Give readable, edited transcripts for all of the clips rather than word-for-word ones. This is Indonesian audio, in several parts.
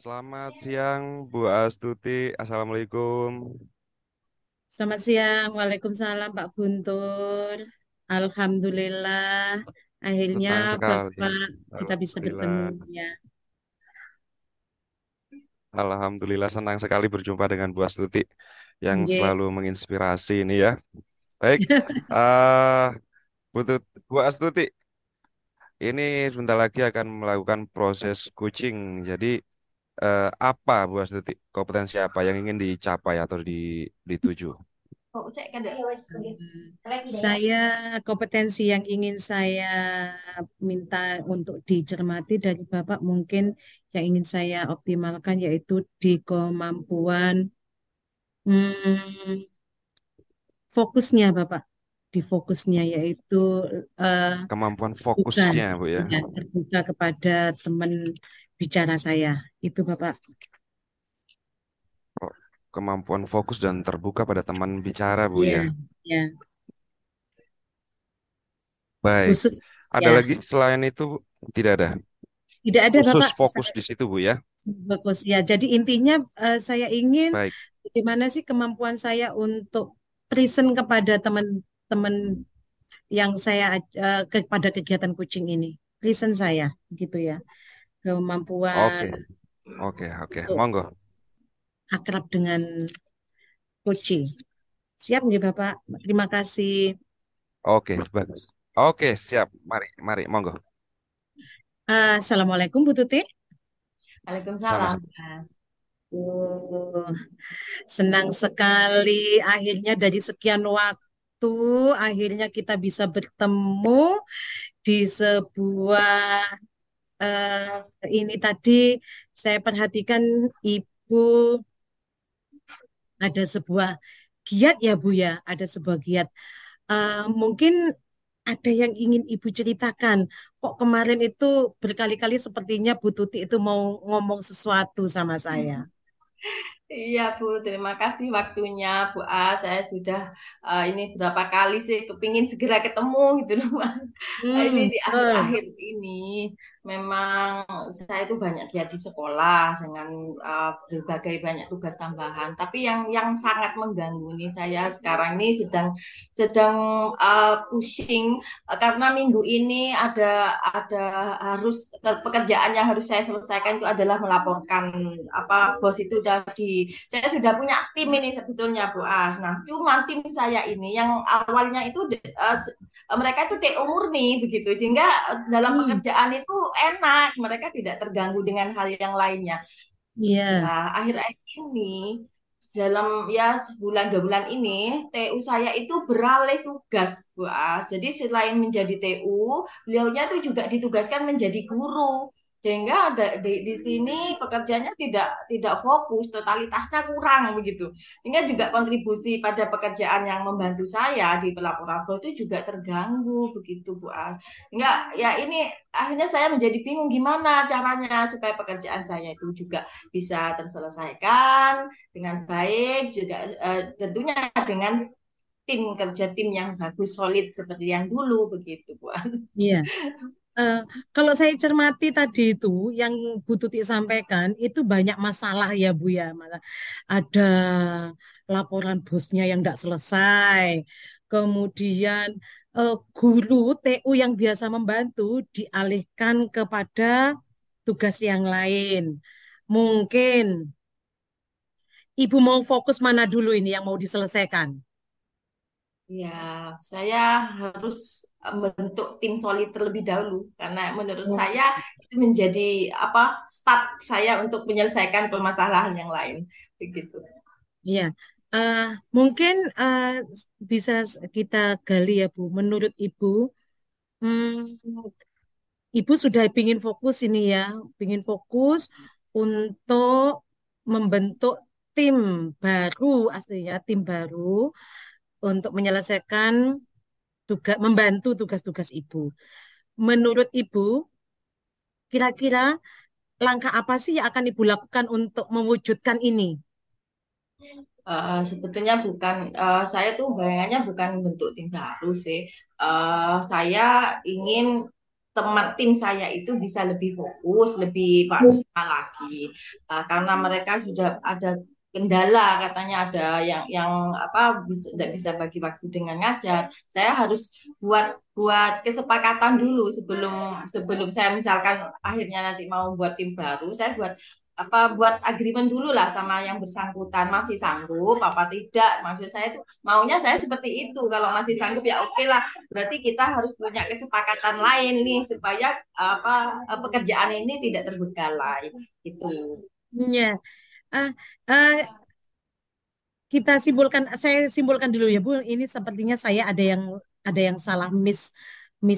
Selamat siang, Bu Astuti. Assalamualaikum. Selamat siang, Waalaikumsalam Pak Guntur. Alhamdulillah, akhirnya Senang sekali. Bapak kita bisa bertemu Alhamdulillah. ya. Alhamdulillah senang sekali berjumpa dengan Bu Astuti yang Nggih. selalu menginspirasi ini ya. Baik, eh Bu Astuti, ini sebentar lagi akan melakukan proses coaching. Jadi, apa Bu Astuti? Kompetensi apa yang ingin dicapai atau dituju? Oh, cek kan, Dek? Saya kompetensi yang ingin saya minta untuk dicermati dari Bapak mungkin yang ingin saya optimalkan yaitu di kemampuan hmm, fokusnya Bapak. Di fokusnya yaitu eh, Kemampuan bukan fokusnya, Bu ya. ya, terbuka kepada teman bicara saya. Itu Bapak. Oh, kemampuan fokus dan terbuka pada teman bicara, Bu Iya, ya. ya. Baik. Khusus Ada ya. lagi selain itu, Bu? Tidak ada. Tidak ada Khusus Bapak. fokus Saya di situ, Bu ya. fokus ya. Jadi intinya saya ingin Baik. bagaimana sih kemampuan saya untuk present kepada teman-teman yang saya kepada kegiatan coaching ini. Present saya gitu ya. Oke, Kemampuan oke. untuk Monggo. akrab dengan coaching. Siap nggih Bapak? Terima kasih. Oke, bagus. Oke, siap. Mari, monggo. Assalamualaikum Bu Tuti. Sama-sama. Waalaikumsalam, Mas. Oh, senang sekali akhirnya dari sekian waktu akhirnya kita bisa bertemu di sebuah ini tadi saya perhatikan Ibu ada sebuah giat ya Bu ya, ada sebuah giat. Mungkin ada yang ingin Ibu ceritakan. Kok kemarin itu berkali-kali sepertinya Bu Tuti itu mau ngomong sesuatu sama saya. Iya, Bu. Terima kasih waktunya, Bu A. Saya sudah ini berapa kali sih kepingin segera ketemu gitu loh, Mas. Ini di Betul. akhir-akhir ini memang saya itu banyak ya di sekolah dengan berbagai banyak tugas tambahan. Tapi yang sangat mengganggu nih saya sekarang ini sedang sedang pushing karena minggu ini ada harus pekerjaan yang harus saya selesaikan itu adalah melaporkan apa bos itu tadi. Saya sudah punya tim ini sebetulnya Bu As. Nah, cuma tim saya ini yang awalnya itu mereka itu TO murni begitu, sehingga dalam Hmm, pekerjaan itu enak, mereka tidak terganggu dengan hal yang lainnya. iya. Nah, akhir-akhir ini dalam ya sebulan 2 bulan ini TU saya itu beralih tugas Bu As. Jadi selain menjadi TU, beliaunya tuh juga ditugaskan menjadi guru. Sehingga di sini pekerjaannya tidak fokus, totalitasnya kurang begitu. Sehingga juga kontribusi pada pekerjaan yang membantu saya di pelaporan itu juga terganggu begitu Bu As. Enggak, ya ini akhirnya saya menjadi bingung gimana caranya supaya pekerjaan saya itu juga bisa terselesaikan dengan baik juga tentunya dengan tim yang bagus solid seperti yang dulu begitu Bu. Iya. Eh, Kalau saya cermati tadi itu yang Bu Tuti sampaikan itu banyak masalah ya Bu ya. Ada laporan bosnya yang tidak selesai. Kemudian guru TU yang biasa membantu dialihkan kepada tugas yang lain. Mungkin Ibu mau fokus mana dulu ini yang mau diselesaikan? Ya, saya harus membentuk tim solid terlebih dahulu karena menurut Oh, saya itu menjadi apa start saya untuk menyelesaikan permasalahan yang lain begitu. iya. Eh, Mungkin bisa kita gali ya Bu. Menurut Ibu, hmm, Ibu sudah ingin fokus ini ya, ingin fokus untuk membentuk tim baru, aslinya tim baru untuk menyelesaikan tugas, membantu tugas-tugas Ibu. Menurut Ibu, kira-kira langkah apa sih yang akan Ibu lakukan untuk mewujudkan ini? Sebetulnya bukan saya tuh bayangannya bukan bentuk tim baru sih. Saya ingin tim saya itu bisa lebih fokus, lebih maksimal lagi. Karena mereka sudah ada kendala, katanya ada yang apa tidak bisa bagi waktu dengan ngajar. Saya harus buat kesepakatan dulu sebelum sebelum saya misalkan akhirnya nanti mau buat tim baru, saya buat agreement dulu lah sama yang bersangkutan, masih sanggup apa tidak. Maksud saya itu maunya saya seperti itu. Kalau masih sanggup ya oke lah, berarti kita harus punya kesepakatan lain nih supaya pekerjaan ini tidak terbengkalai gitu. Ya. Ah, ah, saya simpulkan dulu ya Bu. Ini sepertinya saya ada yang salah miss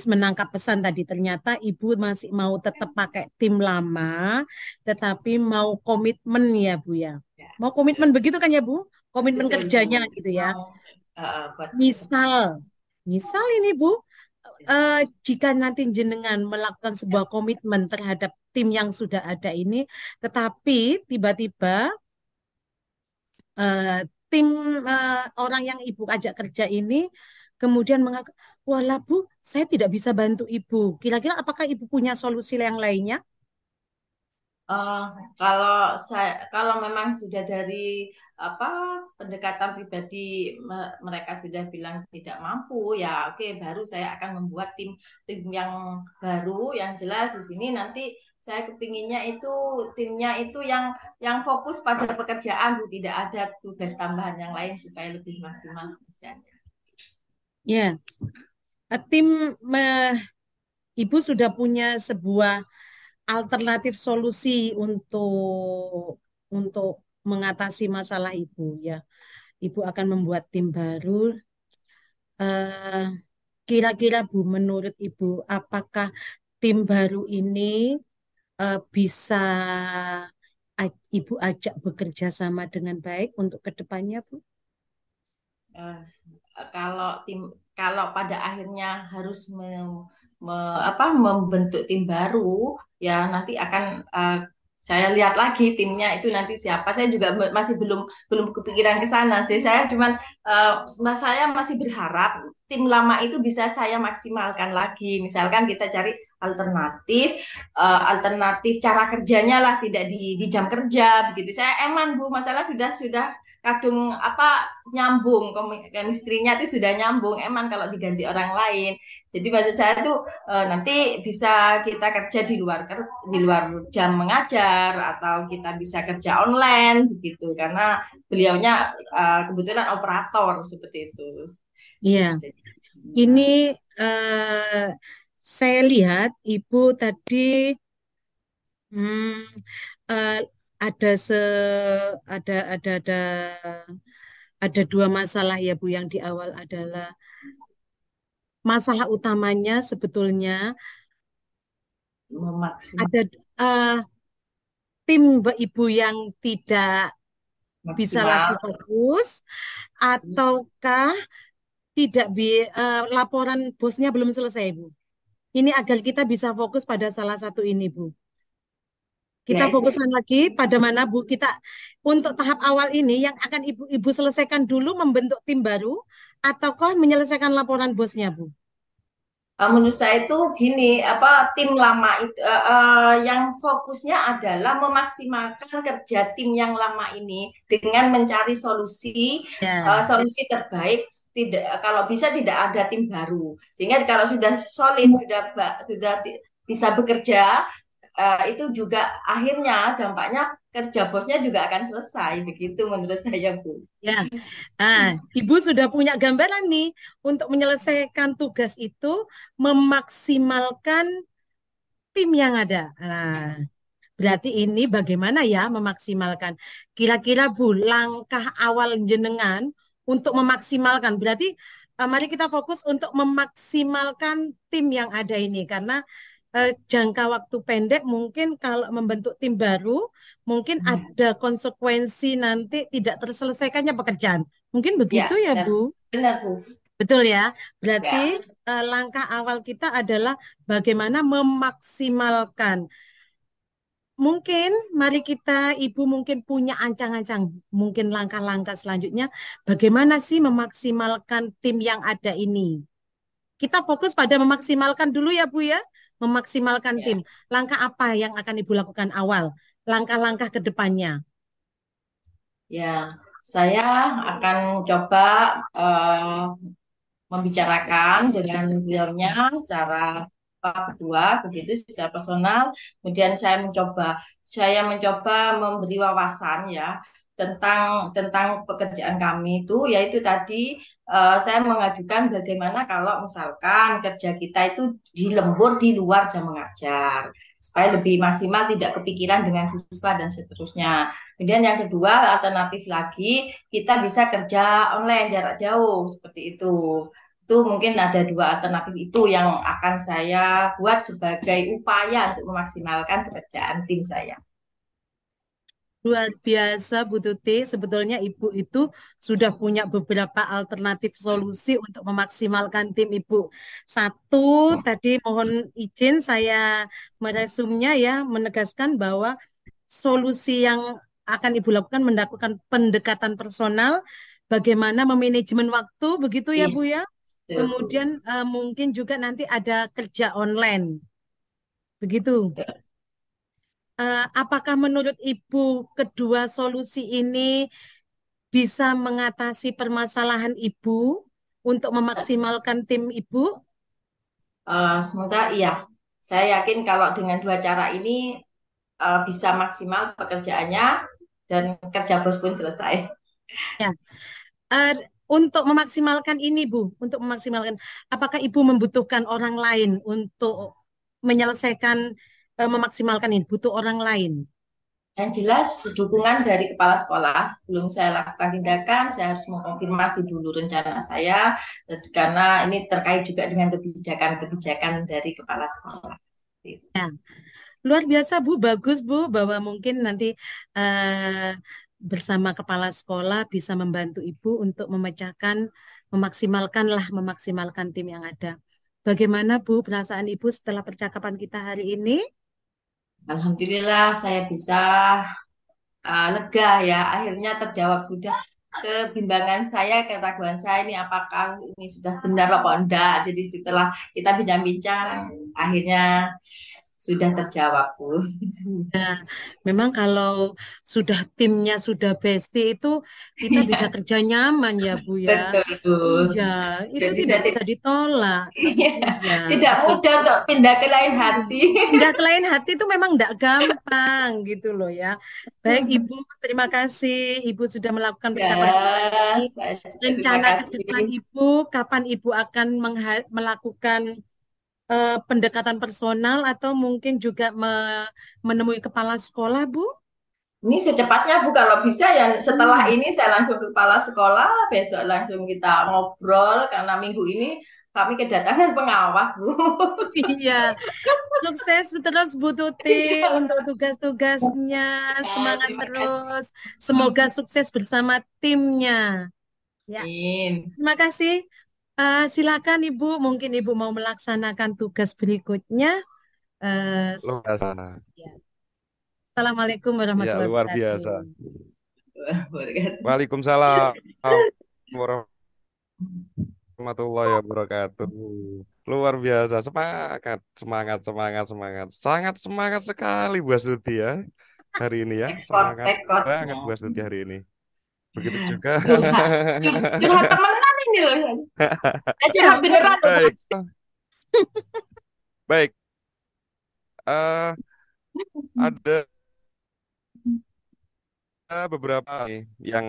menangkap pesan tadi. Ternyata Ibu masih mau tetap pakai tim lama, tetapi mau komitmen ya Bu ya. Ya, Mau komitmen begitu kan ya Bu? Komitmen betul Bu. kerjanya gitu ya. Mau buat Misal, misal ini Bu, jika nanti jenengan melakukan sebuah komitmen terhadap tim yang sudah ada ini, tetapi tiba-tiba eh, tim orang yang ibu ajak kerja ini kemudian mengaku, walah Bu, saya tidak bisa bantu ibu. Kira-kira apakah ibu punya solusi yang lainnya? Eh, kalau memang sudah dari apa pendekatan pribadi mereka sudah bilang tidak mampu, ya oke, baru saya akan membuat tim yang baru yang jelas di sini nanti saya kepinginnya itu timnya itu yang fokus pada pekerjaan, Bu, tidak ada tugas tambahan yang lain supaya lebih maksimal kerjanya. Ya, tim ibu sudah punya sebuah alternatif solusi untuk mengatasi masalah ibu ya. Ibu akan membuat tim baru. Eh, Kira-kira Bu, menurut Ibu, apakah tim baru ini bisa Ibu ajak bekerja sama dengan baik untuk kedepannya, Bu? Eh, kalau pada akhirnya harus membentuk tim baru, ya nanti akan saya lihat lagi timnya itu nanti siapa. Saya juga masih belum belum kepikiran ke sana sih. Saya masih berharap tim lama itu bisa saya maksimalkan lagi. Misalkan kita cari alternatif alternatif cara kerjanya lah, tidak di jam kerja begitu. Saya eman Bu, masalah sudah kadung nyambung, chemistry-nya itu sudah nyambung eman kalau diganti orang lain. Jadi maksud saya tuh nanti bisa kita kerja di luar jam mengajar atau kita bisa kerja online begitu karena beliaunya kebetulan operator seperti itu. Iya, Jadi, ini eh, saya lihat Ibu tadi hmm, eh, ada se ada dua masalah ya Bu. Yang di awal adalah masalah utamanya sebetulnya memaksimal ada eh, tim Ibu yang tidak bisa lagi maksimal. fokus ataukah laporan bosnya belum selesai, Bu. Ini agar kita bisa fokus pada salah satu ini, Bu. Ya Kita itu. fokuskan lagi pada mana, Bu. Kita untuk tahap awal ini yang akan Ibu selesaikan dulu membentuk tim baru ataukah menyelesaikan laporan bosnya, Bu? Menurut saya itu gini, tim lama itu yang fokusnya adalah memaksimalkan kerja tim yang lama ini dengan mencari Ya. solusi terbaik. Tidak, kalau bisa tidak ada tim baru, sehingga kalau sudah solid, sudah bisa bekerja, itu juga akhirnya dampaknya kerja bosnya juga akan selesai begitu menurut saya, Bu. Ya, Ibu sudah punya gambaran nih untuk menyelesaikan tugas itu, memaksimalkan tim yang ada. Berarti ini bagaimana ya memaksimalkan? Kira-kira Bu, langkah awal jenengan untuk memaksimalkan. Berarti mari kita fokus untuk memaksimalkan tim yang ada ini karena jangka waktu pendek mungkin kalau membentuk tim baru mungkin ada konsekuensi nanti tidak terselesaikannya pekerjaan. Mungkin begitu Ya, ya benar, Bu. benar, Bu. Betul ya. Berarti Ya. langkah awal kita adalah bagaimana memaksimalkan. Mungkin mari kita, Ibu mungkin punya ancang-ancang, mungkin langkah-langkah selanjutnya, bagaimana sih memaksimalkan tim yang ada ini? Kita fokus pada memaksimalkan dulu ya Bu ya. memaksimalkan tim. Ya, Langkah apa yang akan Ibu lakukan awal? Langkah-langkah ke depannya. ya. Saya akan coba eh, membicarakan dengan beliaunya secara berdua begitu secara personal. Kemudian saya mencoba memberi wawasan ya tentang pekerjaan kami itu, yaitu tadi saya mengajukan bagaimana kalau misalkan kerja kita itu di lembur di luar jam mengajar supaya lebih maksimal, tidak kepikiran dengan siswa dan seterusnya. Kemudian yang kedua, alternatif lagi kita bisa kerja online jarak jauh seperti itu mungkin ada dua alternatif itu yang akan saya buat sebagai upaya untuk memaksimalkan pekerjaan tim saya. Luar biasa, Bu Tuti. Sebetulnya Ibu itu sudah punya beberapa alternatif solusi untuk memaksimalkan tim Ibu. Satu, tadi mohon izin saya meresumnya ya, menegaskan bahwa solusi yang akan Ibu lakukan melakukan pendekatan personal, bagaimana memanajemen waktu, begitu ya Iya, Bu ya. betul. Kemudian mungkin juga nanti ada kerja online, begitu. Apakah menurut Ibu kedua solusi ini bisa mengatasi permasalahan Ibu untuk memaksimalkan tim Ibu? Semoga iya. Saya yakin kalau dengan dua cara ini bisa maksimal pekerjaannya dan kerja bos pun selesai. Ya. Eh, untuk memaksimalkan ini, Bu, untuk memaksimalkan, apakah Ibu membutuhkan orang lain untuk menyelesaikan, memaksimalkan ini? Butuh orang lain. Yang jelas dukungan dari kepala sekolah. Sebelum saya lakukan tindakan, saya harus mengkonfirmasi dulu rencana saya karena ini terkait juga dengan kebijakan-kebijakan dari kepala sekolah. Ya. Luar biasa, Bu. Bagus, Bu, bahwa mungkin nanti bersama kepala sekolah bisa membantu Ibu untuk memaksimalkan tim yang ada. Bagaimana, Bu, perasaan Ibu setelah percakapan kita hari ini? Alhamdulillah saya bisa lega ya, akhirnya terjawab sudah kebimbangan saya, keraguan saya ini apakah ini sudah benar apa enggak. Jadi setelah kita bincang-bincang, akhirnya sudah terjawab, Bu. Nah, memang kalau sudah timnya sudah bestie itu kita bisa Iya, kerja nyaman ya, Bu ya. betul. Iya, itu Jadi tidak saya bisa ditolak. iya, Iya, tidak betul. mudah untuk pindah ke lain hati. Pindah ke lain hati itu memang tidak gampang gitu loh ya. Baik Ibu, terima kasih. Ibu sudah melakukan Ya, percakapan kita ini. saya juga terima Rencana ke depan kasih. Ibu, kapan Ibu akan melakukan pendekatan personal atau mungkin juga menemui kepala sekolah, Bu? Ini secepatnya Bu, kalau bisa ya setelah Hmm. ini saya langsung ke kepala sekolah, besok langsung kita ngobrol karena minggu ini kami kedatangan pengawas Bu. Iya, sukses terus Bu Tuti untuk tugas-tugasnya. Ya, Semangat terima kasih. terus. Semoga sukses bersama timnya. Ya, Amin. terima kasih. Silakan Ibu, mungkin Ibu mau melaksanakan tugas berikutnya. Eh, Luar biasa. ya. Assalamualaikum Ya, warahmatullahi luar wabarakatuh. biasa. Wabarakatuh. Waalaikumsalam warahmatullahi wabarakatuh. Luar biasa. Semangat, semangat, semangat, semangat. Sangat semangat sekali Bu Astuti ya. Hari ini ya. Rekod, Semangat rekod. banget Bu Astuti hari ini. Begitu juga. Curhat, curhat temenan ini loh. Ya Curhat ampun. beneran loh. Baik, baik. Eh, ada beberapa nih yang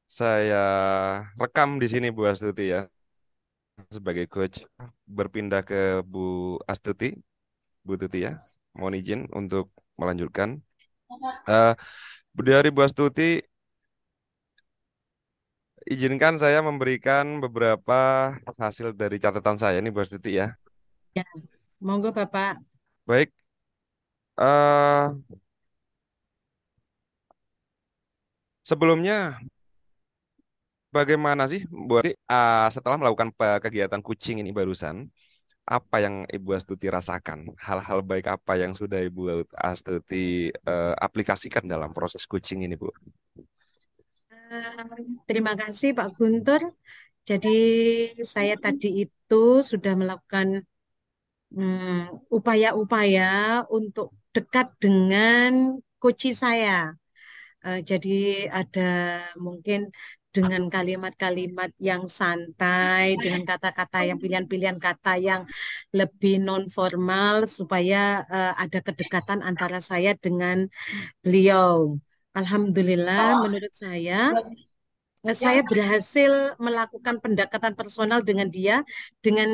saya rekam di sini Bu Astuti ya. Sebagai coach berpindah ke Bu Astuti, Bu Tuti ya. Mohon izin untuk melanjutkan. Eh, dari Bu Astuti, izinkan saya memberikan beberapa hasil dari catatan saya nih Bu Astuti ya. Ya, monggo Bapak. Baik, eh sebelumnya bagaimana sih Bu Astuti setelah melakukan kegiatan coaching ini barusan, apa yang Ibu Astuti rasakan? Hal-hal baik apa yang sudah Ibu Astuti aplikasikan dalam proses coaching ini, Bu? Terima kasih Pak Guntur. Jadi saya tadi itu sudah melakukan upaya-upaya untuk dekat dengan coach saya. Jadi ada mungkin dengan kalimat-kalimat yang santai, dengan kata-kata yang pilihan-pilihan kata yang lebih non formal supaya ada kedekatan antara saya dengan beliau. Alhamdulillah, menurut saya saya berhasil melakukan pendekatan personal dengan dia, dengan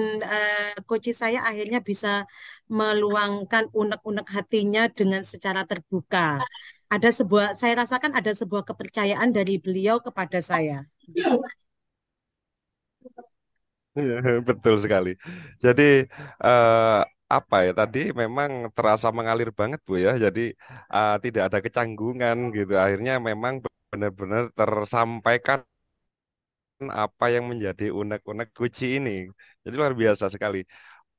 coach saya akhirnya bisa meluangkan unek-unek hatinya dengan secara terbuka. Saya rasakan ada sebuah kepercayaan dari beliau kepada saya. Gitu. Iya, betul sekali. Jadi eh, apa ya tadi memang terasa mengalir banget Bu ya. Jadi tidak ada kecanggungan gitu. Akhirnya memang benar-benar tersampaikan apa yang menjadi unek-unek Gucci ini. Jadi luar biasa sekali.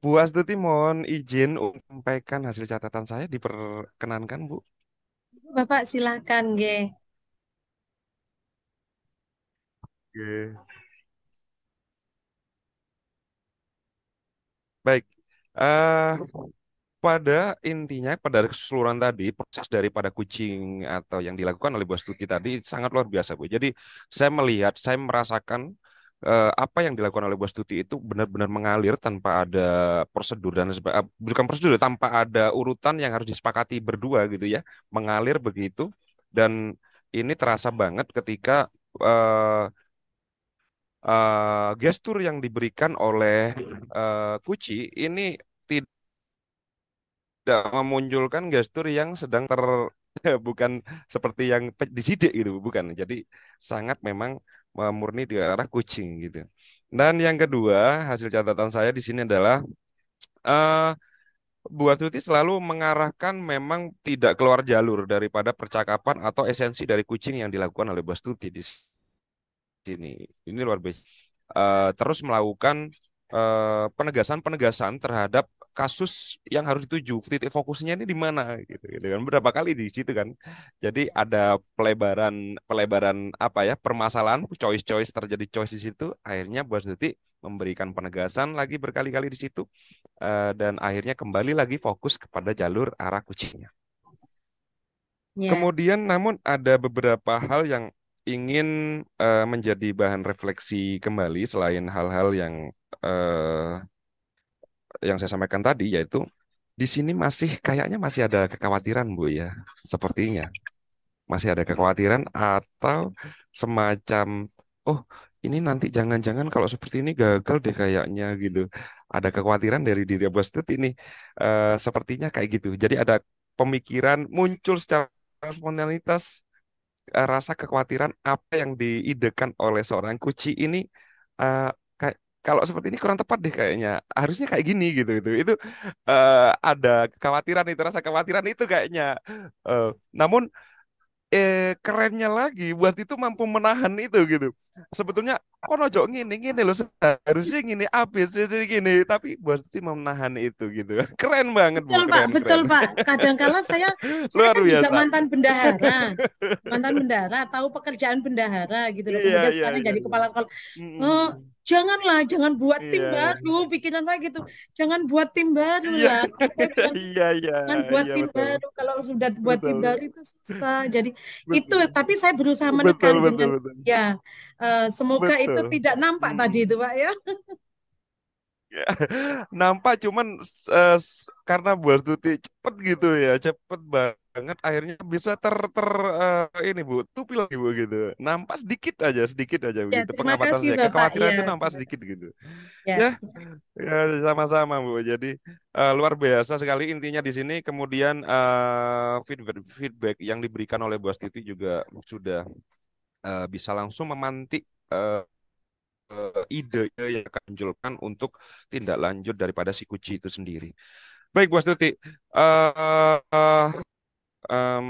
Bu Astuti mohon izin untuk menyampaikan hasil catatan saya diperkenankan Bu. Bapak silakan, Ge. Oke. Baik. Eh Pada intinya, pada keseluruhan tadi, proses daripada kucing atau yang dilakukan oleh Bu Astuti tadi sangat luar biasa, Bu. Jadi, saya melihat, saya merasakan apa yang dilakukan oleh Bu Astuti itu benar-benar mengalir tanpa ada prosedur dan bukan prosedur, tanpa ada urutan yang harus disepakati berdua gitu ya, mengalir begitu. Dan ini terasa banget ketika eh, gestur yang diberikan oleh Kuci ini tidak memunculkan gestur yang sedang bukan seperti yang disidik gitu, bukan. Jadi sangat memang murni di arah kucing gitu. Dan yang kedua, hasil catatan saya di sini adalah eh Bu Astuti selalu mengarahkan memang tidak keluar jalur daripada percakapan atau esensi dari kucing yang dilakukan oleh Bu Astuti di sini. Ini luar biasa. Terus melakukan penegasan-penegasan terhadap kasus yang harus dituju. Titik fokusnya ini di mana gitu kan. Berapa kali di situ kan. Jadi ada pelebaran pelebaran apa ya permasalahan choice-choice terjadi choice di situ. Akhirnya Bu Astuti memberikan penegasan lagi berkali-kali di situ dan akhirnya kembali lagi fokus kepada jalur arah kucingnya. Ya, Kemudian namun ada beberapa hal yang ingin menjadi bahan refleksi kembali selain hal-hal eh, yang saya sampaikan tadi yaitu di sini masih kayaknya masih ada kekhawatiran Bu ya. Sepertinya masih ada kekhawatiran atau semacam oh ini nanti jangan-jangan kalau seperti ini gagal deh kayaknya gitu. Ada kekhawatiran dari diri Bos Tut ini sepertinya kayak gitu. Jadi ada pemikiran muncul secara spontanitas rasa kekhawatiran apa yang diidekan oleh seorang kuci ini eh, kayak kalau seperti ini kurang tepat deh kayaknya harusnya kayak gini gitu itu ada kekhawatiran itu rasa kekhawatiran itu kayaknya. Eh, Namun kerennya lagi buat itu mampu menahan itu gitu. Sebetulnya kok nojo gini gini loh harusnya gini abis jadi gini tapi buat itu menahan itu gitu. Keren banget Bu, betul Pak, keren betul keren. Pak. Kadangkala saya Luar kan juga biasa. mantan bendahara, tahu pekerjaan bendahara gitu loh. Iya Kemudian iya sekarang iya. jadi Iya. kepala sekolah. Mm-mm. Janganlah, jangan buat tim Iya, baru. Pikiran saya gitu, jangan buat tim baru iya, lah. Kalau saya bilang gitu, iya, iya, jangan buat iya tim betul, baru. Kalau sudah buat tim betul, baru itu susah. Jadi itu, betul, tapi saya berusaha betul, menekan betul, dengan betul, ya. Semoga itu betul. tidak nampak tadi Mm. itu Pak ya. Nampak cuman karena Bu Astuti cepet gitu ya, cepet banget akhirnya bisa ini Bu, tupi lagi Bu gitu. Nampak sedikit aja Ya, begitu terima pengamatan kasih saya. Bapak. Kekhawatiran Ya, itu nampak terima sedikit kasih. gitu. Ya, Ya, ya sama-sama Bu. Jadi luar biasa sekali intinya di sini. Kemudian feedback feedback yang diberikan oleh Bu Astuti juga sudah bisa langsung memantik ide yang akan munculkan untuk tindak lanjut daripada si kuci itu sendiri. Baik, Bu Astuti. Eh, eh, em,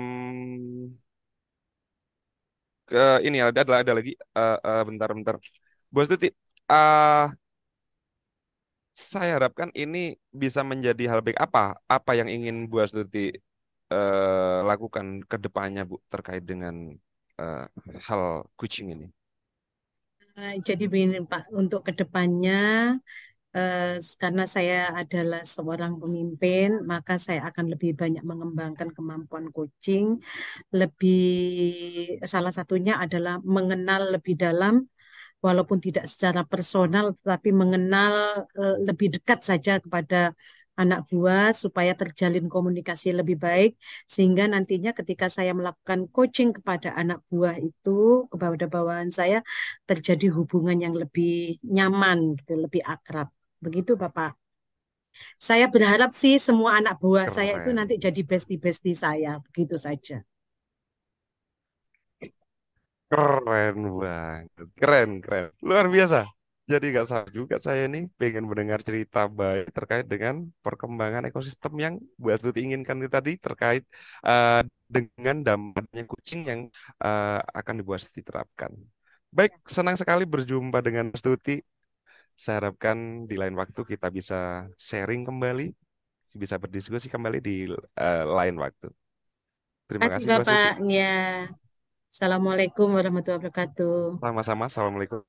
ini ada lagi. Bentar-bentar. Bu Astuti, eh, saya harapkan ini bisa menjadi hal baik. Apa yang ingin Bu Astuti lakukan ke depannya, Bu, terkait dengan eh, hal kucing ini? Jadi begini Pak, untuk kedepannya Karena saya adalah seorang pemimpin, maka saya akan lebih banyak mengembangkan kemampuan coaching. Lebih salah satunya adalah mengenal lebih dalam, walaupun tidak secara personal, tetapi mengenal lebih dekat saja kepada anak buah supaya terjalin komunikasi lebih baik, sehingga nantinya ketika saya melakukan coaching kepada anak buah itu, kepada bawahan saya, terjadi hubungan yang lebih nyaman, gitu, lebih akrab. Begitu, Bapak. Saya berharap sih semua anak buah saya itu Keren. nanti jadi bestie-bestie saya. Begitu saja. Keren banget. Keren, keren. Luar biasa. Jadi gak salah juga saya nih pengen mendengar cerita baik terkait dengan perkembangan ekosistem yang Bu Astuti inginkan itu tadi terkait dengan dampaknya kucing yang akan Bu Astuti terapkan. Baik, senang sekali berjumpa dengan Bu Astuti. Saya harapkan di lain waktu kita bisa sharing kembali, bisa berdiskusi kembali di lain waktu. Terima Terima kasih, kasih Bu Astuti. Bapak. Ya. Assalamualaikum warahmatullahi wabarakatuh. Sama-sama. Assalamualaikum.